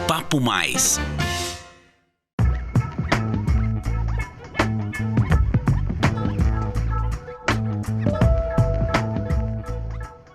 Papo Mais.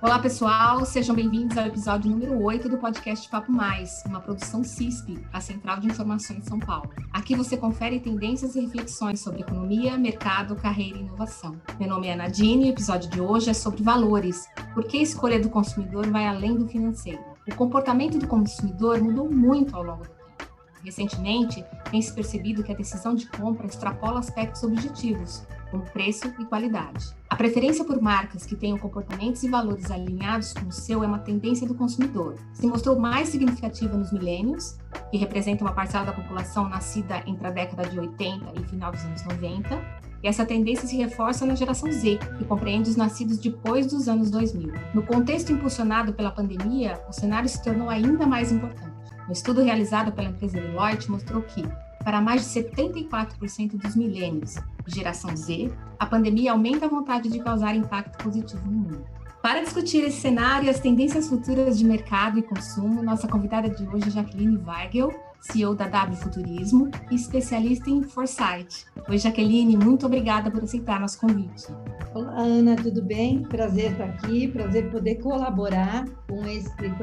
Olá pessoal, sejam bem-vindos ao episódio número 8 do podcast Papo Mais, uma produção CISP, a Central de Informações de São Paulo. Aqui você confere tendências e reflexões sobre economia, mercado, carreira e inovação. Meu nome é Nadine e o episódio de hoje é sobre valores. Por que a escolha do consumidor vai além do financeiro? O comportamento do consumidor mudou muito ao longo do tempo. Recentemente, tem-se percebido que a decisão de compra extrapola aspectos objetivos, como preço e qualidade. A preferência por marcas que tenham comportamentos e valores alinhados com o seu é uma tendência do consumidor. Se mostrou mais significativa nos millennials, que representam uma parcela da população nascida entre a década de 80 e final dos anos 90, e essa tendência se reforça na geração Z, que compreende os nascidos depois dos anos 2000. No contexto impulsionado pela pandemia, o cenário se tornou ainda mais importante. Um estudo realizado pela empresa Deloitte mostrou que, para mais de 74% dos millennials e geração Z, a pandemia aumenta a vontade de causar impacto positivo no mundo. Para discutir esse cenário e as tendências futuras de mercado e consumo, nossa convidada de hoje é Jaqueline Weigel, CEO da W Futurismo e especialista em Foresight. Oi, Jaqueline, muito obrigada por aceitar nosso convite. Olá, Ana, tudo bem? Prazer estar aqui, prazer poder colaborar com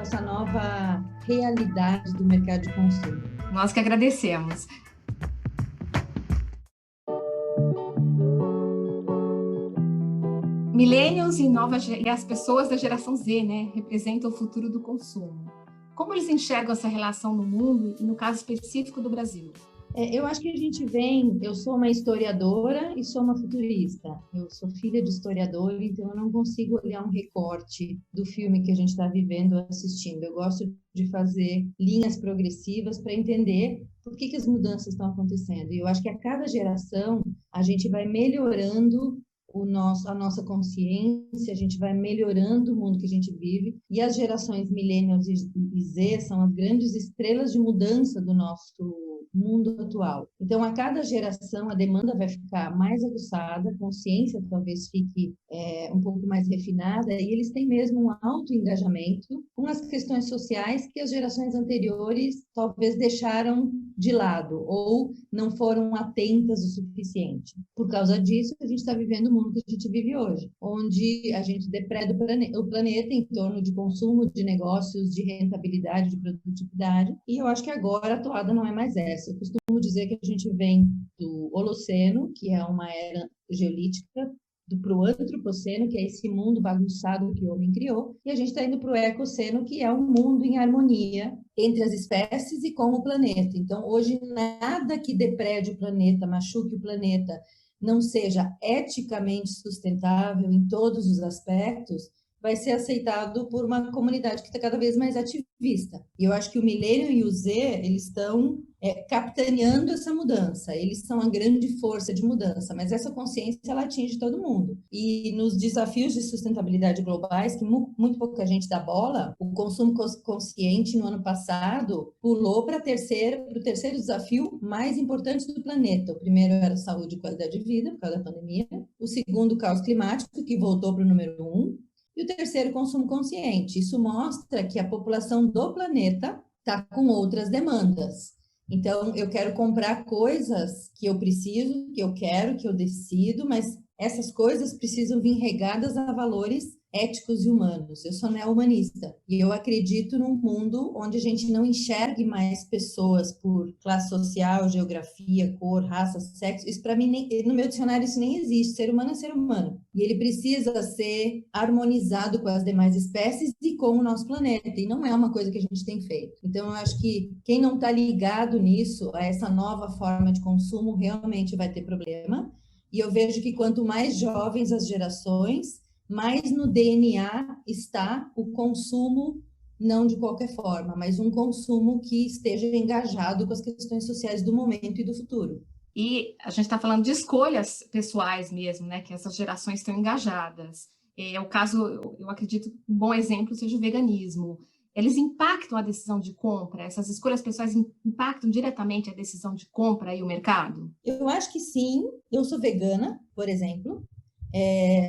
essa nova realidade do mercado de consumo. Nós que agradecemos. Millennials e as pessoas da geração Z, representam o futuro do consumo. Como eles enxergam essa relação no mundo e no caso específico do Brasil? Eu acho que eu sou uma historiadora e sou uma futurista. Eu sou filha de historiador, então eu não consigo olhar um recorte do filme que a gente está vivendo ou assistindo. Eu gosto de fazer linhas progressivas para entender por que as mudanças estão acontecendo. E eu acho que a cada geração a gente vai melhorando a nossa consciência, a gente vai melhorando o mundo que a gente vive, e as gerações millennials e Z são as grandes estrelas de mudança do nosso mundo atual. Então, a cada geração, a demanda vai ficar mais aguçada, a consciência talvez fique um pouco mais refinada, e eles têm mesmo um alto engajamento com as questões sociais que as gerações anteriores talvez deixaram de lado ou não foram atentas o suficiente. Por causa disso, a gente está vivendo o mundo que a gente vive hoje, onde a gente depreda o planeta em torno de consumo, de negócios, de rentabilidade, de produtividade, e eu acho que agora a toada não é mais essa. Eu costumo dizer que a gente vem do Holoceno, que é uma era geolítica, para o Antropoceno, que é esse mundo bagunçado que o homem criou, e a gente está indo para o Ecoceno, que é um mundo em harmonia entre as espécies e com o planeta. Então, hoje, nada que deprede o planeta, machuque o planeta, não seja eticamente sustentável em todos os aspectos, vai ser aceitado por uma comunidade que está cada vez mais ativista. E eu acho que o Millennium e o Z, eles estão capitaneando essa mudança. Eles são a grande força de mudança, mas essa consciência, ela atinge todo mundo. E nos desafios de sustentabilidade globais, que muito pouca gente dá bola, o consumo consciente no ano passado pulou para o terceiro desafio mais importante do planeta. O primeiro era saúde e qualidade de vida, por causa da pandemia. O segundo, caos climático, que voltou para o número 1. E o terceiro, consumo consciente. Isso mostra que a população do planeta está com outras demandas. Então, eu quero comprar coisas que eu preciso, que eu quero, que eu decido, mas essas coisas precisam vir regadas a valores éticos e humanos. Eu sou neo-humanista e eu acredito num mundo onde a gente não enxergue mais pessoas por classe social, geografia, cor, raça, sexo. Isso para mim, no meu dicionário, isso nem existe. Ser humano é ser humano. E ele precisa ser harmonizado com as demais espécies e com o nosso planeta. E não é uma coisa que a gente tem feito. Então, eu acho que quem não está ligado nisso, a essa nova forma de consumo, realmente vai ter problema. E eu vejo que quanto mais jovens as gerações, mais no DNA está o consumo, não de qualquer forma, mas um consumo que esteja engajado com as questões sociais do momento e do futuro. E a gente está falando de escolhas pessoais mesmo, que essas gerações estão engajadas. O caso, eu acredito, um bom exemplo seja o veganismo. Eles impactam a decisão de compra? Essas escolhas pessoais impactam diretamente a decisão de compra e o mercado? Eu acho que sim. Eu sou vegana, por exemplo.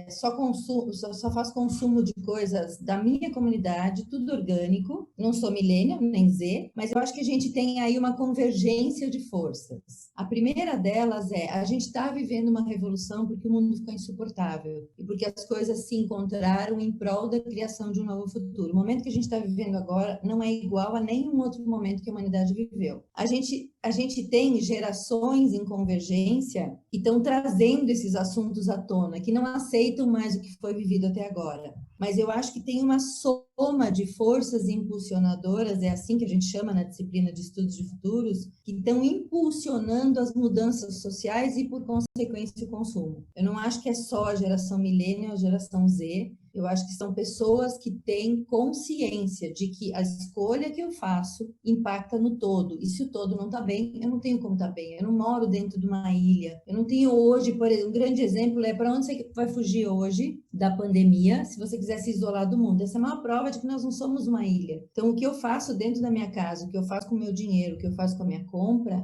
só faço consumo de coisas da minha comunidade, tudo orgânico. Não sou millennial, nem Z, mas eu acho que a gente tem aí uma convergência de forças. A primeira delas a gente está vivendo uma revolução porque o mundo ficou insuportável e porque as coisas se encontraram em prol da criação de um novo futuro. O momento que a gente está vivendo agora não é igual a nenhum outro momento que a humanidade viveu. A gente tem gerações em convergência que estão trazendo esses assuntos à tona, que não aceitam mais o que foi vivido até agora. Mas eu acho que tem uma soma de forças impulsionadoras, é assim que a gente chama na disciplina de estudos de futuros, que estão impulsionando as mudanças sociais e, por consequência, o consumo. Eu não acho que é só a geração millennial, a geração Z. Eu acho que são pessoas que têm consciência de que a escolha que eu faço impacta no todo. E se o todo não está bem, eu não tenho como estar bem. Eu não moro dentro de uma ilha. Eu não tenho hoje, por exemplo, um grande exemplo é para onde você vai fugir hoje da pandemia, se você quiser se isolar do mundo. Essa é a maior prova de que nós não somos uma ilha. Então, o que eu faço dentro da minha casa, o que eu faço com o meu dinheiro, o que eu faço com a minha compra,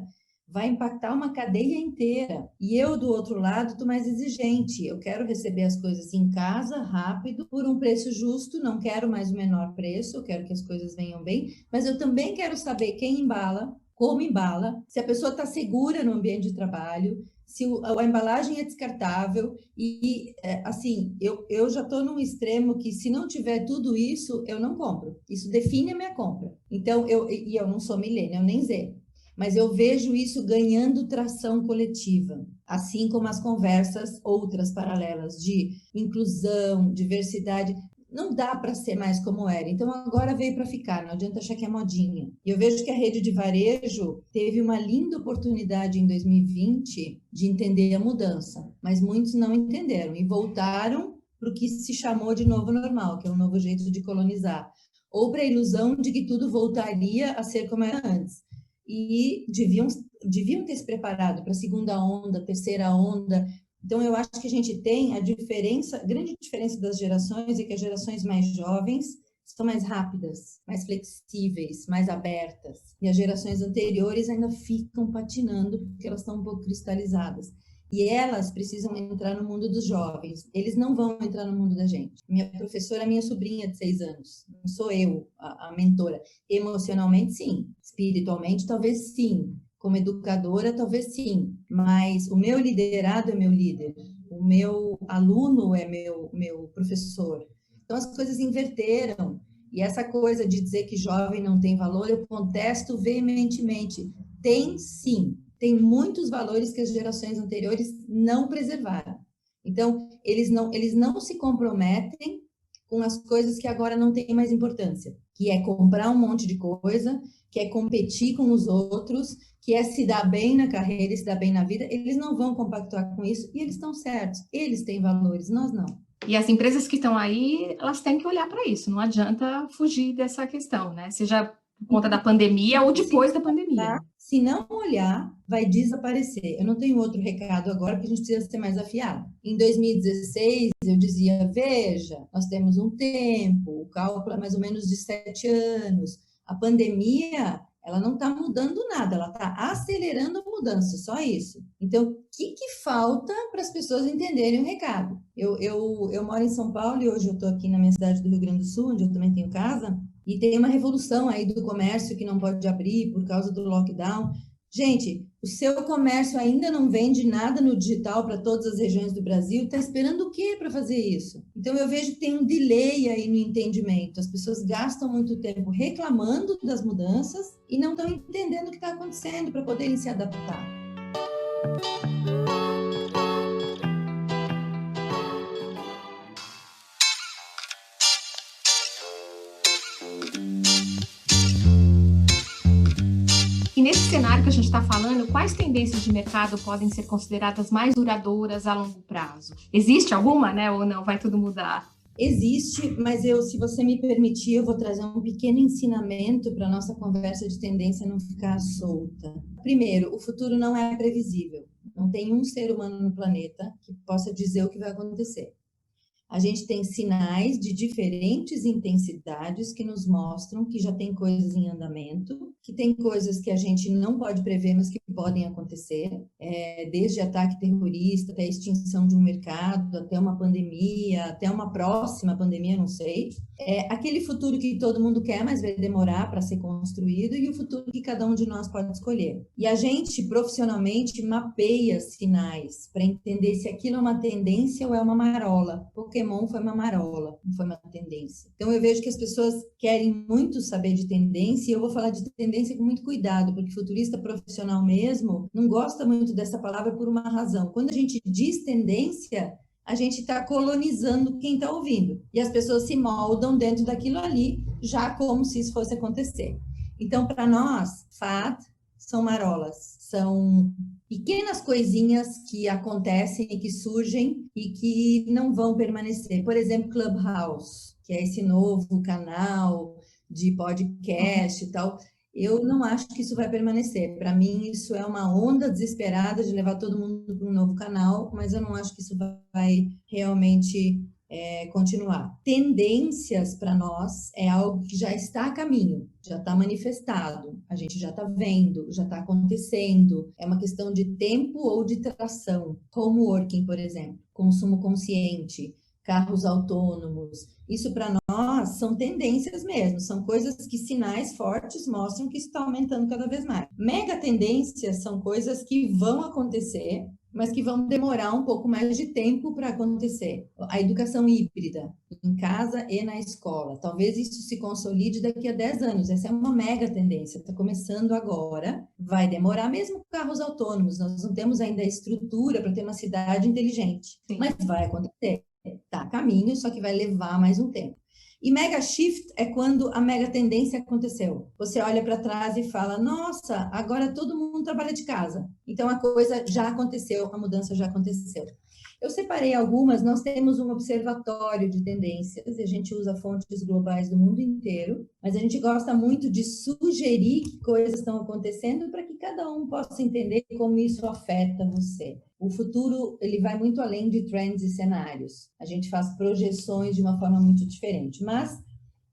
vai impactar uma cadeia inteira. E eu, do outro lado, estou mais exigente. Eu quero receber as coisas em casa, rápido, por um preço justo, não quero mais o menor preço, eu quero que as coisas venham bem, mas eu também quero saber quem embala, como embala, se a pessoa está segura no ambiente de trabalho, se a embalagem é descartável assim, eu já estou num extremo que se não tiver tudo isso, eu não compro. Isso define a minha compra. Então, eu não sou millennial, nem Z. Mas eu vejo isso ganhando tração coletiva, assim como as conversas outras paralelas de inclusão, diversidade. Não dá para ser mais como era. Então, agora veio para ficar, não adianta achar que é modinha. E eu vejo que a rede de varejo teve uma linda oportunidade em 2020 de entender a mudança, mas muitos não entenderam e voltaram para o que se chamou de novo normal, que é um novo jeito de colonizar, ou para a ilusão de que tudo voltaria a ser como era antes. E deviam ter se preparado para a segunda onda, terceira onda. Então, eu acho que a gente tem a grande diferença das gerações é que as gerações mais jovens são mais rápidas, mais flexíveis, mais abertas. E as gerações anteriores ainda ficam patinando porque elas estão um pouco cristalizadas. E elas precisam entrar no mundo dos jovens. Eles não vão entrar no mundo da gente. Minha professora é minha sobrinha de 6 anos. Não sou eu a mentora. Emocionalmente, sim. Espiritualmente, talvez sim. Como educadora, talvez sim. Mas o meu liderado é meu líder. O meu aluno é meu professor. Então, as coisas inverteram. E essa coisa de dizer que jovem não tem valor, eu contesto veementemente. Tem sim. Tem muitos valores que as gerações anteriores não preservaram. Então, eles não se comprometem com as coisas que agora não têm mais importância, que é comprar um monte de coisa, que é competir com os outros, que é se dar bem na carreira, se dar bem na vida. Eles não vão compactuar com isso e eles estão certos. Eles têm valores, nós não. E as empresas que estão aí, elas têm que olhar para isso. Não adianta fugir dessa questão, né? Seja por conta da pandemia ou depois da pandemia. Se não olhar, vai desaparecer. Eu não tenho outro recado agora, porque a gente precisa ser mais afiado. Em 2016, eu dizia, veja, nós temos um tempo, o cálculo é mais ou menos de 7 anos. A pandemia, ela não está mudando nada, ela está acelerando a mudança, só isso. Então, o que falta para as pessoas entenderem o recado? Eu moro em São Paulo e hoje eu estou aqui na minha cidade do Rio Grande do Sul, onde eu também tenho casa, e tem uma revolução aí do comércio que não pode abrir por causa do lockdown. Gente, o seu comércio ainda não vende nada no digital para todas as regiões do Brasil, está esperando o quê para fazer isso? Então, eu vejo que tem um delay aí no entendimento. As pessoas gastam muito tempo reclamando das mudanças e não estão entendendo o que está acontecendo para poderem se adaptar. E nesse cenário que a gente está falando, quais tendências de mercado podem ser consideradas mais duradouras a longo prazo? Existe alguma, né? Ou não? Vai tudo mudar? Existe, mas se você me permitir, eu vou trazer um pequeno ensinamento para a nossa conversa de tendência não ficar solta. Primeiro, o futuro não é previsível. Não tem um ser humano no planeta que possa dizer o que vai acontecer. A gente tem sinais de diferentes intensidades que nos mostram que já tem coisas em andamento, que tem coisas que a gente não pode prever, mas que podem acontecer, desde ataque terrorista, até a extinção de um mercado, até uma pandemia, até uma próxima pandemia, não sei. Aquele futuro que todo mundo quer, mas vai demorar para ser construído, e o futuro que cada um de nós pode escolher. E a gente, profissionalmente, mapeia sinais para entender se aquilo é uma tendência ou é uma marola. Pokémon foi uma marola, não foi uma tendência. Então, eu vejo que as pessoas querem muito saber de tendência, e eu vou falar de tendência com muito cuidado, porque futurista profissional mesmo não gosta muito dessa palavra por uma razão. Quando a gente diz tendência, a gente está colonizando quem está ouvindo. E as pessoas se moldam dentro daquilo ali, já como se isso fosse acontecer. Então, para nós, fad são marolas, são pequenas coisinhas que acontecem e que surgem e que não vão permanecer. Por exemplo, Clubhouse, que é esse novo canal de podcast e tal. Eu não acho que isso vai permanecer. Para mim, isso é uma onda desesperada de levar todo mundo para um novo canal, mas eu não acho que isso vai realmente continuar. Tendências para nós é algo que já está a caminho, já está manifestado, a gente já está vendo, já está acontecendo. É uma questão de tempo ou de tração. Homeworking, por exemplo, consumo consciente, carros autônomos. Isso para nós são tendências mesmo, são coisas que sinais fortes mostram que isso está aumentando cada vez mais. Mega tendências são coisas que vão acontecer, mas que vão demorar um pouco mais de tempo para acontecer. A educação híbrida, em casa e na escola. Talvez isso se consolide daqui a 10 anos. Essa é uma mega tendência, está começando agora, vai demorar mesmo com carros autônomos. Nós não temos ainda a estrutura para ter uma cidade inteligente, mas vai acontecer. Está a caminho, só que vai levar mais um tempo. E mega shift é quando a mega tendência aconteceu. Você olha para trás e fala, nossa, agora todo mundo trabalha de casa. Então, a coisa já aconteceu, a mudança já aconteceu. Eu separei algumas, nós temos um observatório de tendências, e a gente usa fontes globais do mundo inteiro, mas a gente gosta muito de sugerir que coisas estão acontecendo para que cada um possa entender como isso afeta você. O futuro, ele vai muito além de trends e cenários. A gente faz projeções de uma forma muito diferente. Mas,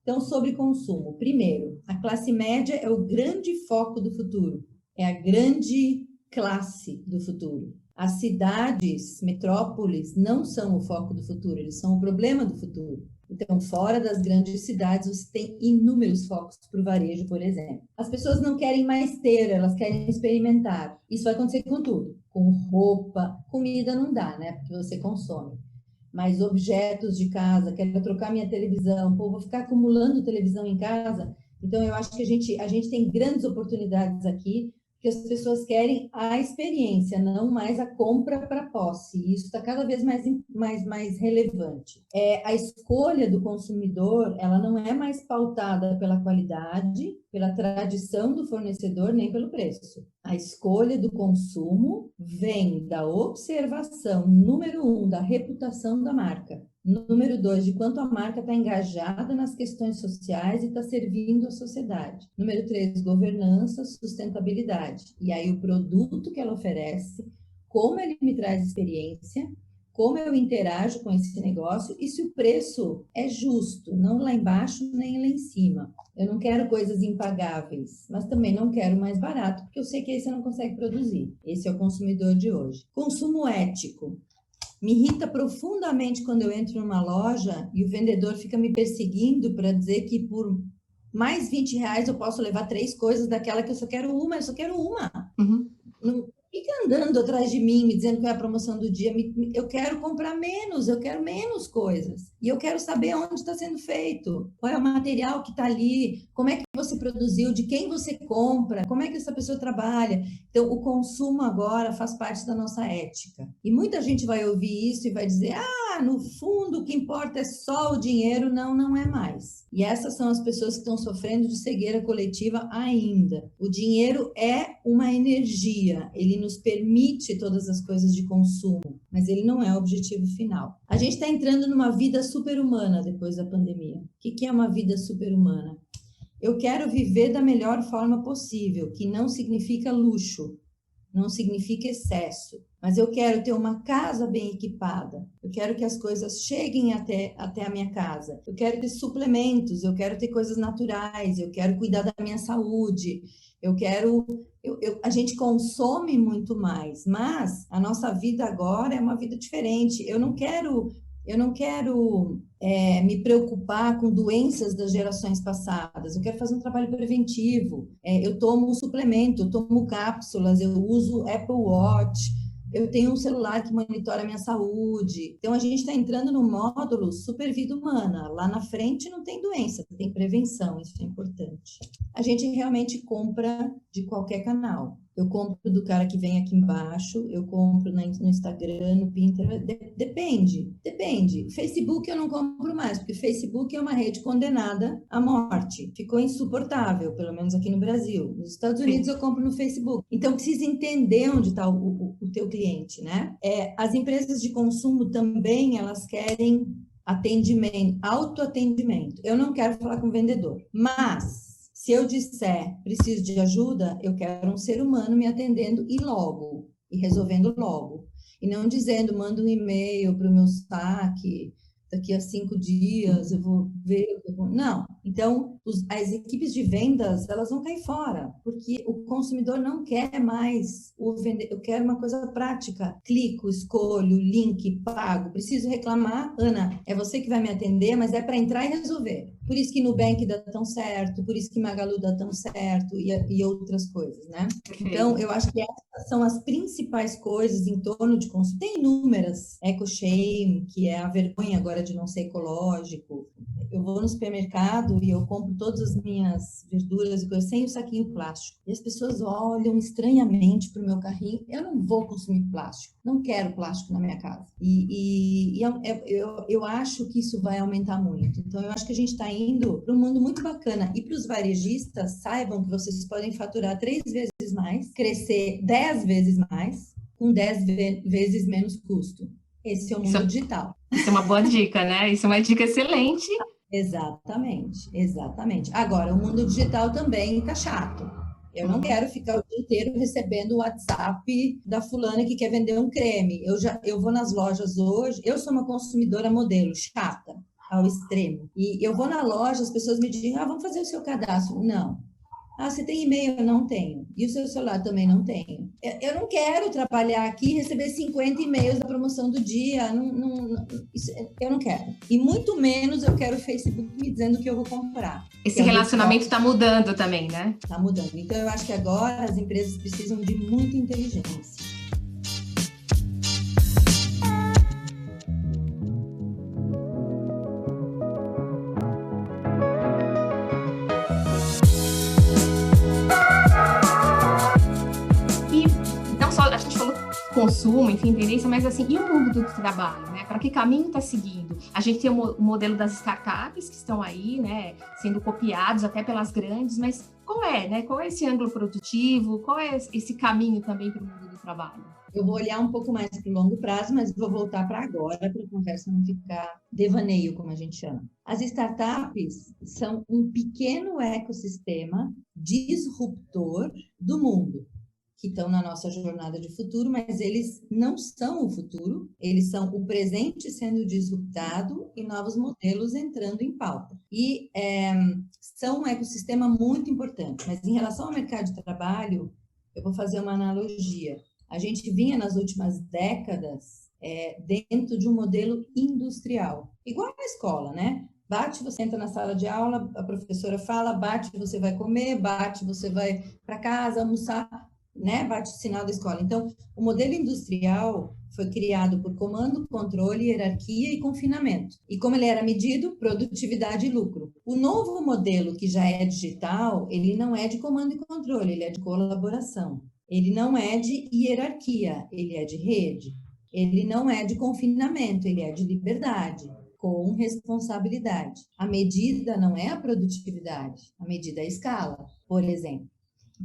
então, sobre consumo. Primeiro, a classe média é o grande foco do futuro. É a grande classe do futuro. As cidades, metrópoles, não são o foco do futuro, eles são o problema do futuro. Então, fora das grandes cidades, você tem inúmeros focos para o varejo, por exemplo. As pessoas não querem mais ter, elas querem experimentar. Isso vai acontecer com tudo. Com roupa, comida não dá, né? Porque você consome. Mas objetos de casa, quero trocar minha televisão, pô, vou ficar acumulando televisão em casa. Então, eu acho que a gente tem grandes oportunidades aqui, que as pessoas querem a experiência, não mais a compra para posse. E isso está cada vez mais relevante. A escolha do consumidor, ela não é mais pautada pela qualidade, pela tradição do fornecedor, nem pelo preço. A escolha do consumo vem da observação, número 1, da reputação da marca. Número 2, de quanto a marca está engajada nas questões sociais e está servindo a sociedade. Número 3, governança, sustentabilidade. E aí o produto que ela oferece, como ele me traz experiência, como eu interajo com esse negócio e se o preço é justo, não lá embaixo nem lá em cima. Eu não quero coisas impagáveis, mas também não quero mais barato, porque eu sei que aí você não consegue produzir. Esse é o consumidor de hoje. Consumo ético. Me irrita profundamente quando eu entro numa loja e o vendedor fica me perseguindo para dizer que por mais R$20 eu posso levar 3 coisas daquela que eu só quero uma. Uhum. Não fica andando atrás de mim, me dizendo que é a promoção do dia. Eu quero comprar menos, eu quero menos coisas. E eu quero saber onde está sendo feito, qual é o material que está ali, como é que você produziu, de quem você compra, como é que essa pessoa trabalha. Então, o consumo agora faz parte da nossa ética. E muita gente vai ouvir isso e vai dizer, no fundo, o que importa é só o dinheiro. Não, não é mais. E essas são as pessoas que estão sofrendo de cegueira coletiva ainda. O dinheiro é uma energia, ele nos permite todas as coisas de consumo, mas ele não é o objetivo final. A gente está entrando numa vida super-humana depois da pandemia. O que é uma vida super-humana? Eu quero viver da melhor forma possível, que não significa luxo. não significa excesso. Mas eu quero ter uma casa bem equipada, eu quero que as coisas cheguem até a minha casa, eu quero ter suplementos, eu quero ter coisas naturais, eu quero cuidar da minha saúde, a gente consome muito mais, mas a nossa vida agora é uma vida diferente. Eu não quero me preocupar com doenças das gerações passadas. Eu quero fazer um trabalho preventivo. Eu tomo suplemento, eu tomo cápsulas, eu uso Apple Watch, eu tenho um celular que monitora a minha saúde. Então, a gente está entrando no módulo super vida humana. Lá na frente não tem doença, tem prevenção, isso é importante. A gente realmente compra de qualquer canal. Eu compro do cara que vem aqui embaixo, eu compro no Instagram, no Pinterest, depende. Facebook eu não compro mais, porque Facebook é uma rede condenada à morte. Ficou insuportável, pelo menos aqui no Brasil. Nos Estados Unidos eu compro no Facebook. Então, precisa entender onde está o teu cliente, né? As empresas de consumo também, elas querem atendimento, autoatendimento. Eu não quero falar com o vendedor, mas se eu disser, preciso de ajuda, eu quero um ser humano me atendendo e logo, e resolvendo logo. E não dizendo, manda um e-mail para o meu saque, daqui a 5 dias eu vou ver. Não. Então, as equipes de vendas, elas vão cair fora, porque o consumidor não quer mais eu quero uma coisa prática. Clico, escolho, link, pago. Preciso reclamar, Ana, é você que vai me atender, mas é para entrar e resolver. Por isso que Nubank dá tão certo, por isso que Magalu dá tão certo e outras coisas, né? Então, eu acho que essas são as principais coisas em torno de consumo. Tem inúmeras, eco-shame, que é a vergonha agora de não ser ecológico. Eu vou no supermercado e eu compro todas as minhas verduras e coisas sem o saquinho plástico. E as pessoas olham estranhamente para o meu carrinho. Eu não vou consumir plástico. Não quero plástico na minha casa. Eu acho que isso vai aumentar muito. Então, eu acho que a gente está indo para um mundo muito bacana. E para os varejistas, saibam que vocês podem faturar 3 vezes mais, crescer 10 vezes mais, com 10 vezes menos custo. Esse é o mundo digital. Isso é uma boa dica, né? Isso é uma dica excelente. Exatamente. Agora, o mundo digital também está chato. Eu não quero ficar o dia inteiro recebendo o WhatsApp da fulana que quer vender um creme. Eu vou nas lojas hoje, eu sou uma consumidora modelo, chata, ao extremo. E eu vou na loja, as pessoas me dizem, vamos fazer o seu cadastro. Não. Você tem e-mail? Eu não tenho. E o seu celular? Também não tenho. Eu não quero trabalhar aqui e receber 50 e-mails da promoção do dia. Eu não quero. E muito menos eu quero o Facebook me dizendo que eu vou comprar. Esse relacionamento está mudando também, né? Está mudando. Então, eu acho que agora as empresas precisam de muita inteligência. Consumo, enfim, tendência, mas assim, e o mundo do trabalho, né? Para que caminho está seguindo? A gente tem o modelo das startups que estão aí, né, sendo copiados até pelas grandes, mas qual é, né? Qual é esse ângulo produtivo? Qual é esse caminho também para o mundo do trabalho? Eu vou olhar um pouco mais para o longo prazo, mas vou voltar para agora, para a conversa não ficar devaneio, como a gente chama. As startups são um pequeno ecossistema disruptor do mundo, que estão na nossa jornada de futuro, mas eles não são o futuro, eles são o presente sendo disruptado e novos modelos entrando em pauta. E são um ecossistema muito importante, mas em relação ao mercado de trabalho, eu vou fazer uma analogia. A gente vinha nas últimas décadas dentro de um modelo industrial, igual na escola, né? Bate, você entra na sala de aula, a professora fala, bate, você vai comer, bate, você vai para casa almoçar, né? Bate o sinal da escola. Então, o modelo industrial foi criado por comando, controle, hierarquia e confinamento. E como ele era medido, produtividade e lucro. O novo modelo, que já é digital, ele não é de comando e controle, ele é de colaboração. Ele não é de hierarquia, ele é de rede. Ele não é de confinamento, ele é de liberdade, com responsabilidade. A medida não é a produtividade, a medida é a escala, por exemplo.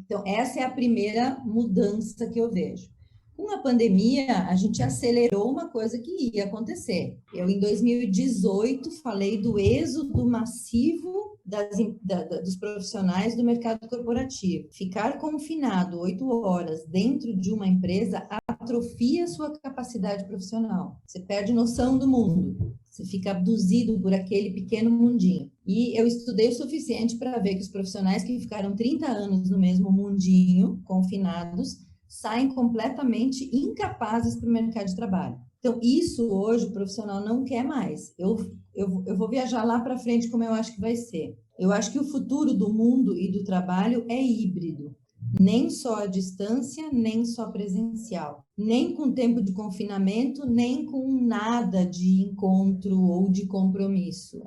Então, essa é a primeira mudança que eu vejo. Com a pandemia, a gente acelerou uma coisa que ia acontecer. Eu, em 2018, falei do êxodo massivo dos profissionais do mercado corporativo. Ficar confinado 8 horas dentro de uma empresa atrofia a sua capacidade profissional. Você perde noção do mundo. Você fica abduzido por aquele pequeno mundinho. E eu estudei o suficiente para ver que os profissionais que ficaram 30 anos no mesmo mundinho, confinados, saem completamente incapazes para o mercado de trabalho. Então, isso hoje o profissional não quer mais. Eu vou viajar lá para frente como eu acho que vai ser. Eu acho que o futuro do mundo e do trabalho é híbrido. Nem só à distância, nem só presencial. Nem com tempo de confinamento, nem com nada de encontro ou de compromisso.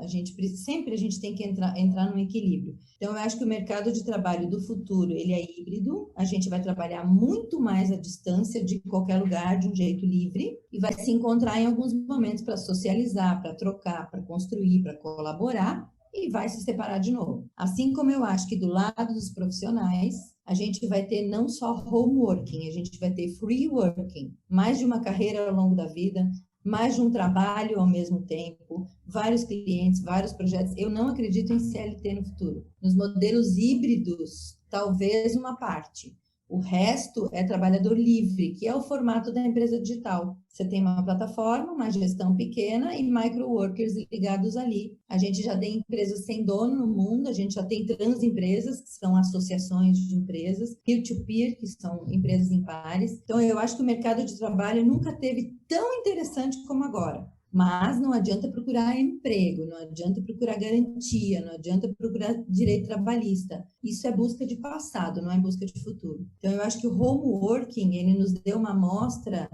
Sempre a gente tem que entrar num equilíbrio. Então, eu acho que o mercado de trabalho do futuro, ele é híbrido. A gente vai trabalhar muito mais à distância, de qualquer lugar, de um jeito livre, e vai se encontrar em alguns momentos para socializar, para trocar, para construir, para colaborar, e vai se separar de novo. Assim como eu acho que do lado dos profissionais, a gente vai ter não só home working, a gente vai ter free working, mais de uma carreira ao longo da vida, mais de um trabalho ao mesmo tempo, vários clientes, vários projetos. Eu não acredito em CLT no futuro. Nos modelos híbridos, talvez uma parte. O resto é trabalhador livre, que é o formato da empresa digital. Você tem uma plataforma, uma gestão pequena e micro-workers ligados ali. A gente já tem empresas sem dono no mundo, a gente já tem transempresas, que são associações de empresas, peer-to-peer, que são empresas em pares. Então, eu acho que o mercado de trabalho nunca teve tão interessante como agora. Mas não adianta procurar emprego, não adianta procurar garantia, não adianta procurar direito trabalhista. Isso é busca de passado, não é busca de futuro. Então, eu acho que o home working, ele nos deu uma amostra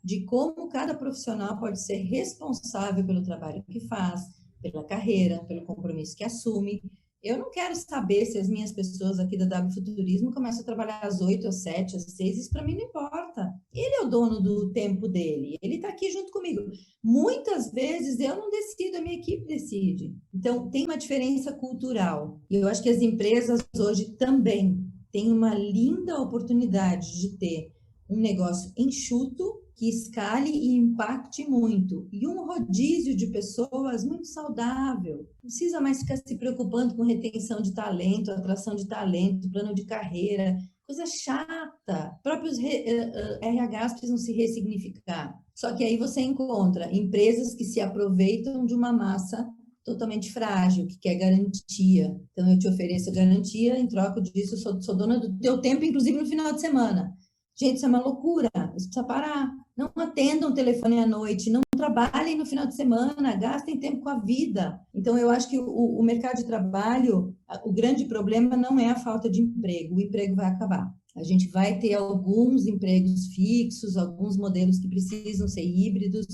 de como cada profissional pode ser responsável pelo trabalho que faz, pela carreira, pelo compromisso que assume. Eu não quero saber se as minhas pessoas aqui da W Futurismo começam a trabalhar às 8, às 7, às 6, isso para mim não importa. Ele é o dono do tempo dele, ele está aqui junto comigo. Muitas vezes eu não decido, a minha equipe decide. Então, tem uma diferença cultural. E eu acho que as empresas hoje também têm uma linda oportunidade de ter um negócio enxuto, que escale e impacte muito. E um rodízio de pessoas muito saudável. Não precisa mais ficar se preocupando com retenção de talento, atração de talento, plano de carreira. Coisa chata. Próprios RHs precisam se ressignificar. Só que aí você encontra empresas que se aproveitam de uma massa totalmente frágil, que quer garantia. Então, eu te ofereço garantia, em troca disso, eu sou dona do teu tempo, inclusive no final de semana. Gente, isso é uma loucura, isso precisa parar. Não atendam o telefone à noite, não trabalhem no final de semana, gastem tempo com a vida. Então, eu acho que o mercado de trabalho, o grande problema não é a falta de emprego, o emprego vai acabar. A gente vai ter alguns empregos fixos, alguns modelos que precisam ser híbridos,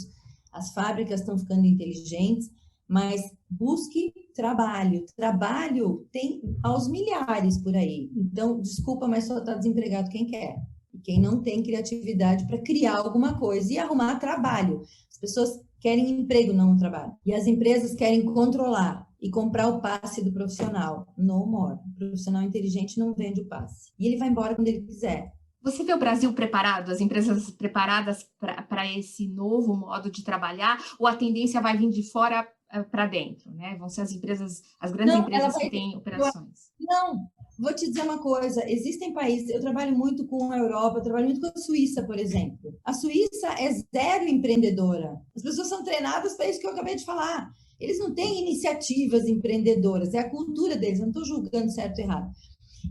as fábricas estão ficando inteligentes, mas busque trabalho. Trabalho tem aos milhares por aí. Então, desculpa, mas só está desempregado quem quer. E quem não tem criatividade para criar alguma coisa e arrumar trabalho. As pessoas querem emprego, não um trabalho. E as empresas querem controlar e comprar o passe do profissional. No more. O profissional inteligente não vende o passe. E ele vai embora quando ele quiser. Você vê o Brasil preparado, as empresas preparadas para esse novo modo de trabalhar, ou a tendência vai vir de fora para dentro, né? Vão ser as empresas, as grandes empresas que têm operações. Não, vou te dizer uma coisa, existem países, eu trabalho muito com a Europa, eu trabalho muito com a Suíça, por exemplo. A Suíça é zero empreendedora. As pessoas são treinadas para isso que eu acabei de falar. Eles não têm iniciativas empreendedoras, é a cultura deles, eu não estou julgando certo ou errado.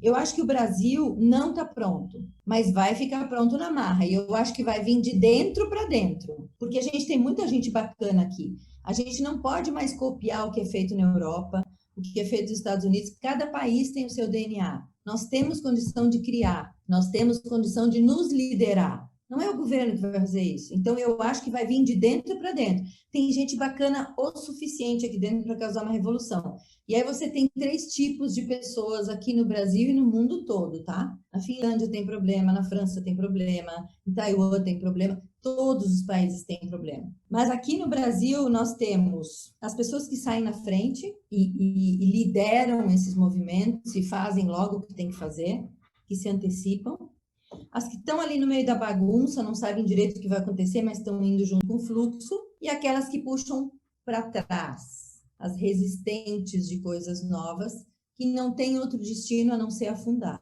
Eu acho que o Brasil não está pronto, mas vai ficar pronto na marra. E eu acho que vai vir de dentro para dentro, porque a gente tem muita gente bacana aqui. A gente não pode mais copiar o que é feito na Europa, o que é feito nos Estados Unidos. Cada país tem o seu DNA. Nós temos condição de criar, nós temos condição de nos liderar. Não é o governo que vai fazer isso. Então, eu acho que vai vir de dentro para dentro. Tem gente bacana o suficiente aqui dentro para causar uma revolução. E aí você tem 3 tipos de pessoas aqui no Brasil e no mundo todo, tá? Na Finlândia tem problema, na França tem problema, em Taiwan tem problema, todos os países têm problema. Mas aqui no Brasil nós temos as pessoas que saem na frente e lideram esses movimentos e fazem logo o que tem que fazer, que se antecipam. As que estão ali no meio da bagunça, não sabem direito o que vai acontecer, mas estão indo junto com o fluxo, e aquelas que puxam para trás. as resistentes de coisas novas, que não tem outro destino a não ser afundar.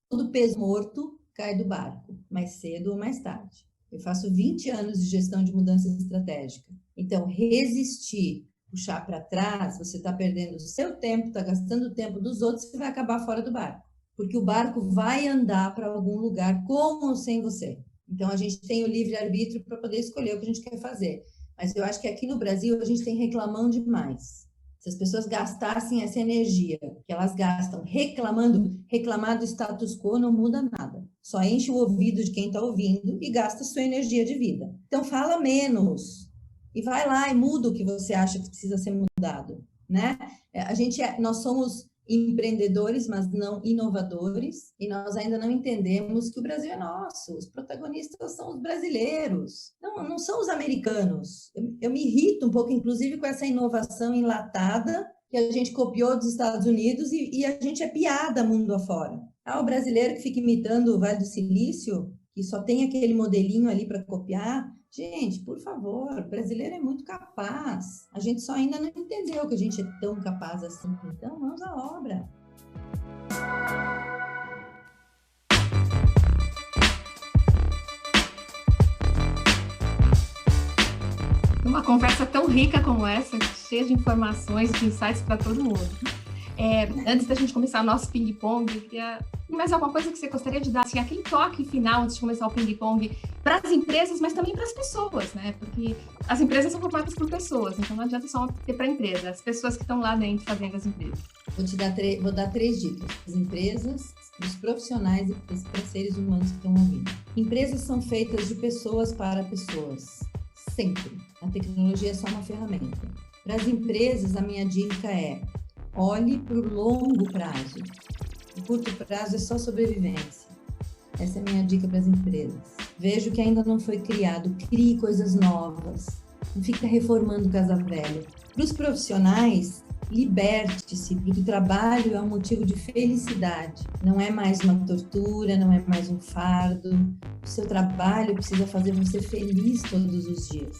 Todo peso morto cai do barco, mais cedo ou mais tarde. Eu faço 20 anos de gestão de mudança estratégica. Então, resistir, puxar para trás, você está perdendo o seu tempo, está gastando o tempo dos outros, você vai acabar fora do barco. Porque o barco vai andar para algum lugar com ou sem você. Então, a gente tem o livre-arbítrio para poder escolher o que a gente quer fazer. Mas eu acho que aqui no Brasil a gente tem reclamão demais. Se as pessoas gastassem essa energia que elas gastam reclamar do status quo não muda nada. Só enche o ouvido de quem está ouvindo e gasta sua energia de vida. Então fala menos e vai lá e muda o que você acha que precisa ser mudado, né? Nós somos empreendedores, mas não inovadores, e nós ainda não entendemos que o Brasil é nosso, os protagonistas são os brasileiros, não são os americanos. Eu me irrito um pouco, inclusive, com essa inovação enlatada que a gente copiou dos Estados Unidos e a gente é piada mundo afora. O brasileiro que fica imitando o Vale do Silício, que só tem aquele modelinho ali para copiar. Gente, por favor, o brasileiro é muito capaz. A gente só ainda não entendeu que a gente é tão capaz assim. Então, vamos à obra. Uma conversa tão rica como essa, cheia de informações, de insights para todo mundo. Antes da gente começar o nosso ping-pong, eu queria mais alguma coisa que você gostaria de dar, assim, aquele toque final antes de começar o ping-pong para as empresas, mas também para as pessoas, né? Porque as empresas são formadas por pessoas, então não adianta só ter para a empresa, as pessoas que estão lá dentro fazendo as empresas. Vou dar 3 dicas para as empresas, para os profissionais e para os seres humanos que estão ouvindo. Empresas são feitas de pessoas para pessoas, sempre. A tecnologia é só uma ferramenta. Para as empresas, a minha dica é: olhe para o longo prazo. O curto prazo é só sobrevivência. Essa é a minha dica para as empresas. Vejo que ainda não foi criado, crie coisas novas. Não fica reformando casa velha. Para os profissionais, liberte-se, porque o trabalho é um motivo de felicidade. Não é mais uma tortura, não é mais um fardo. O seu trabalho precisa fazer você feliz todos os dias.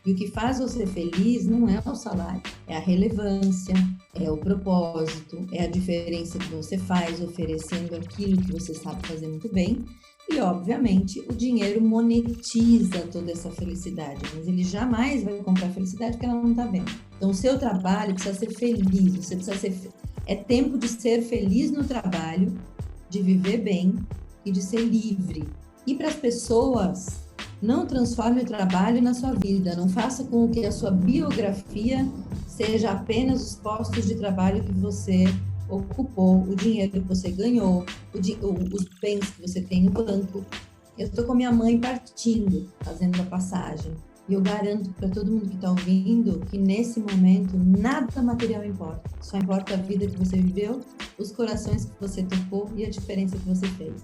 E o que faz você feliz não é o salário, é a relevância, é o propósito, é a diferença que você faz oferecendo aquilo que você sabe fazer muito bem. E, obviamente, o dinheiro monetiza toda essa felicidade, mas ele jamais vai comprar felicidade porque ela não está vendo. Então, o seu trabalho precisa ser feliz, você precisa ser... É tempo de ser feliz no trabalho, de viver bem e de ser livre. E para as pessoas... Não transforme o trabalho na sua vida, não faça com que a sua biografia seja apenas os postos de trabalho que você ocupou, o dinheiro que você ganhou, os bens que você tem no banco. Eu estou com minha mãe partindo, fazendo a passagem, e eu garanto para todo mundo que está ouvindo que nesse momento nada material importa, só importa a vida que você viveu, os corações que você tocou e a diferença que você fez.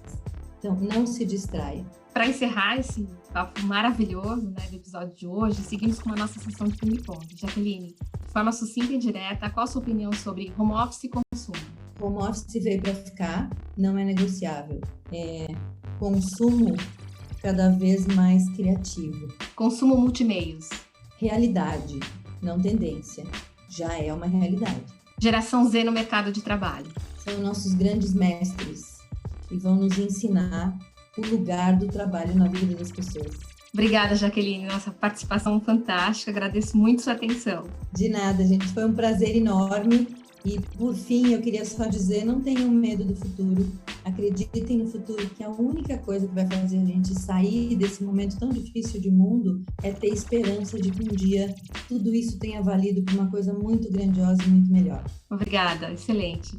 Então, não se distraia. Para encerrar esse papo maravilhoso, né, do episódio de hoje, seguimos com a nossa sessão de ping-pong. Jaqueline, de forma sucinta e direta, qual a sua opinião sobre home office e consumo? Home office veio para ficar, não é negociável. Consumo cada vez mais criativo. Consumo multimeios. Realidade, não tendência. Já é uma realidade. Geração Z no mercado de trabalho. São nossos grandes mestres e vão nos ensinar o lugar do trabalho na vida das pessoas. Obrigada, Jaqueline. Nossa participação fantástica. Agradeço muito sua atenção. De nada, gente. Foi um prazer enorme. E, por fim, eu queria só dizer, não tenham medo do futuro. Acreditem no futuro, que a única coisa que vai fazer a gente sair desse momento tão difícil de mundo é ter esperança de que um dia tudo isso tenha valido para uma coisa muito grandiosa e muito melhor. Obrigada, excelente.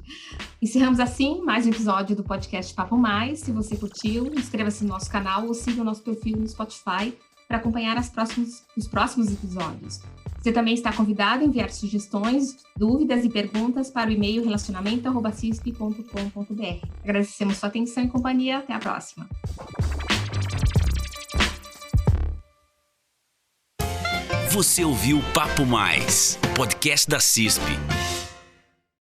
Encerramos assim mais um episódio do podcast Papo Mais. Se você curtiu, inscreva-se no nosso canal ou siga o nosso perfil no Spotify para acompanhar os próximos episódios. Você também está convidado a enviar sugestões, dúvidas e perguntas para o e-mail relacionamento@cisp.com.br. Agradecemos sua atenção e companhia. Até a próxima. Você ouviu Papo Mais, podcast da CISP.